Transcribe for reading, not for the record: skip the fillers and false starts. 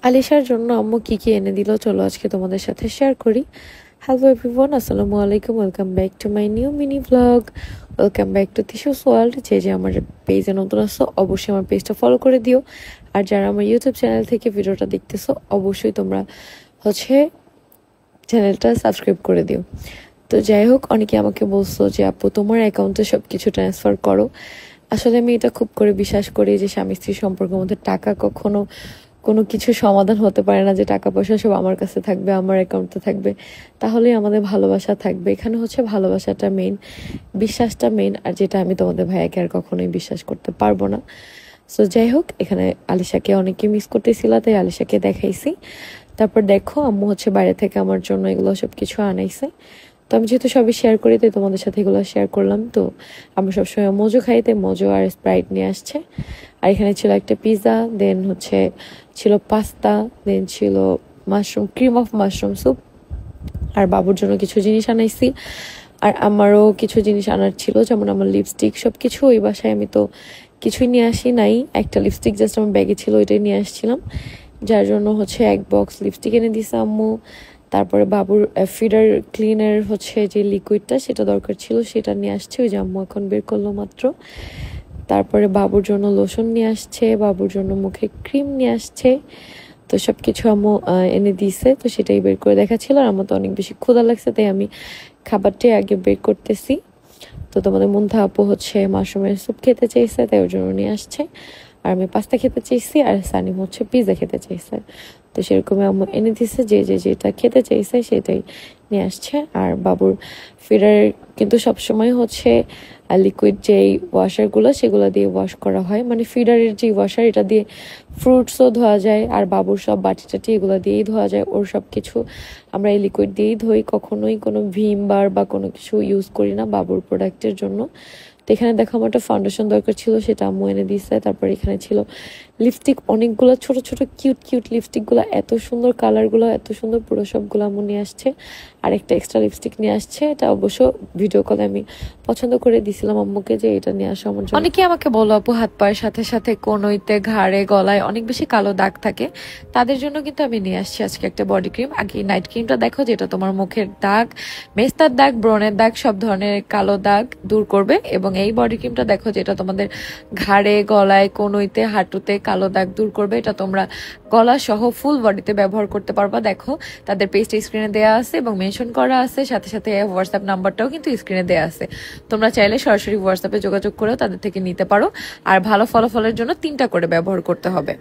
আলিশার জন্য আম্মু কি কি এনে দিল চলো আজকে তোমাদের সাথে শেয়ার করি। হ্যালো এভরিওয়ান, আসসালামু আলাইকুম, welcome back to my new mini blog, welcome back to Tisha's world. যে আমার পেজে নতুন আসছো অবশ্যই আমার পেজটা ফলো করে দিও, আর যারা আমার ইউটিউব চ্যানেল থেকে ভিডিওটা দেখতেছো অবশ্যই তোমরা চ্যানেলটা সাবস্ক্রাইব করে দিও। তো যাই হোক, অনেকে আমাকে বলছো যে আপু তোমার অ্যাকাউন্টে সব কিছু ট্রান্সফার করো। আসলে আমি এটা খুব করে বিশ্বাস করি যে স্বামী স্ত্রীর সম্পর্কের মধ্যে টাকা কখনো কোনো কিছু সমাধান হতে পারে না, যে টাকা পয়সা সব আমার কাছে থাকবে, আমার অ্যাকাউন্টে থাকবে, তাহলে আমাদের ভালোবাসা থাকবে। এখানে ভালোবাসাটা মেইন, বিশ্বাসটা মেইন, আর যেটা আমি তোমাদের ভাইয়াকে আর কখনোই বিশ্বাস করতে পারবো না। সো যাই হোক, এখানে আলিশাকে অনেকে মিস করতেছিল, তাই আলিশাকে দেখাইছি। তারপর দেখো আম্মু বাইরে থেকে আমার জন্য এগুলো সব কিছু আনাইছে। তো আমি যেহেতু সবই শেয়ার করি তাই তোমাদের সাথে এগুলো শেয়ার করলাম। তো আমরা সবসময় মোজো খাই, তাই মোজো আর স্প্রাইট নিয়ে আসছে। আর এখানে ছিল একটা পিৎজা, দেন ছিল পাস্তা, দেন ছিল mushroom, cream of mushroom soup. আর বাবুর জন্য কিছু জিনিস আনাইছি, আর আমারও কিছু জিনিস আনার ছিল, যেমন আমার লিপস্টিক। সব কিছু ওই বাসায় আমি তো কিছুই নিয়ে আসি নাই, একটা লিপস্টিক জাস্ট আমার ব্যাগে ছিল, ওইটাই নিয়ে আসছিলাম, যার জন্য এক বক্স লিপস্টিক এনে দিছে আম্মু। তারপরে বাবুর ফিডার ক্লিনার যে লিকুইডটা সেটা দরকার ছিল, সেটা নিয়ে আসছে, ওই যে আম্মু এখন বের করলো মাত্র। তারপরে বাবুর জন্য লোশন নিয়ে আসছে, বাবুর জন্য মুখে ক্রিম নিয়ে আসছে। তো সবকিছু আম্মু এনে দিয়েছে, তো সেটাই বের করে দেখাচ্ছিল। আর আমার তো অনেক বেশি ক্ষুধা লাগছে, তাই আমি খাবারটাই আগে বের করতেছি। তো তোমাদের মধ্যে আপু মাশরুমের স্যুপ খেতে চাইছে, তাই ওর জন্য নিয়ে আসছে। আর আমি পাস্তা খেতে চাইছি, আর সানিম পিৎজা খেতে চাইছে। তো সেরকমই আম্মু এনে দিছে, যেটা খেতে চাইছে সেটাই নিয়ে আসছে। আর বাবুর ফিডার কিন্তু সবসময় লিকুইড যেই ওয়াশারগুলো সেগুলো দিয়ে ওয়াশ করা হয়, মানে ফিডারের যে ওয়াশার এটা দিয়ে ফ্রুটসও ধোয়া যায়, আর বাবুর সব বাটি টাটি এগুলো দিয়েই ধোয়া যায়। ওর সব কিছু আমরা এই লিকুইড দিয়েই ধুই, কখনোই কোনো ভিম বার বা কোনো কিছু ইউজ করি না বাবুর প্রোডাক্টের জন্য। তো এখানে দেখো আমার একটা ফাউন্ডেশন দরকার ছিল, সেটা আম্মু এনে দিয়েছে। তারপর এখানে ছিল লিপস্টিক, অনেকগুলো ছোট ছোট কিউট লিপস্টিকগুলো, এত সুন্দর কালারগুলো, এত সুন্দর, পুরো সবগুলো আম্মু নিয়ে আসছে। আর একটা এক্সট্রা লিপস্টিক নিয়ে আসছে, এটা অবশ্য ভিডিও কলে আমি পছন্দ করে দিছিলাম আম্মুকে যে এটা নিয়ে আসা আমার জন্য। অনেকে আমাকে বলো আপু হাত পায়ের সাথে সাথে কোনোইতে, ঘাড়ে, গলায় অনেক বেশি কালো দাগ থাকে, তাদের জন্য কিন্তু আমি নিয়ে আসছি আজকে একটা বডি ক্রিম। আগে নাইট ক্রিমটা দেখো, যেটা তোমার মুখের দাগ, মেস্তার দাগ, ব্রণের দাগ, সব ধরনের কালো দাগ দূর করবে। এবং এই বডি ক্রিমটা দেখো, যেটা তোমাদের ঘাড়ে, গলায়, কোনোইতে, হাঁটুতে কালো দাগ দূর করবে। এটা তোমরা গলা সহ ফুল বডিতে ব্যবহার করতে পারবা। দেখো তাদের পেজটা স্ক্রিনে দেওয়া আছে এবং মেনশন করা আছে, সাথে সাথে হোয়াটসঅ্যাপ নাম্বারটাও কিন্তু স্ক্রিনে দেওয়া আছে। তোমরা চাইলে সরাসরি হোয়াটসঅ্যাপে যোগাযোগ করেও তাদের থেকে নিতে পারো। আর ভালো ফলাফলের জন্য 3টা করে ব্যবহার করতে হবে।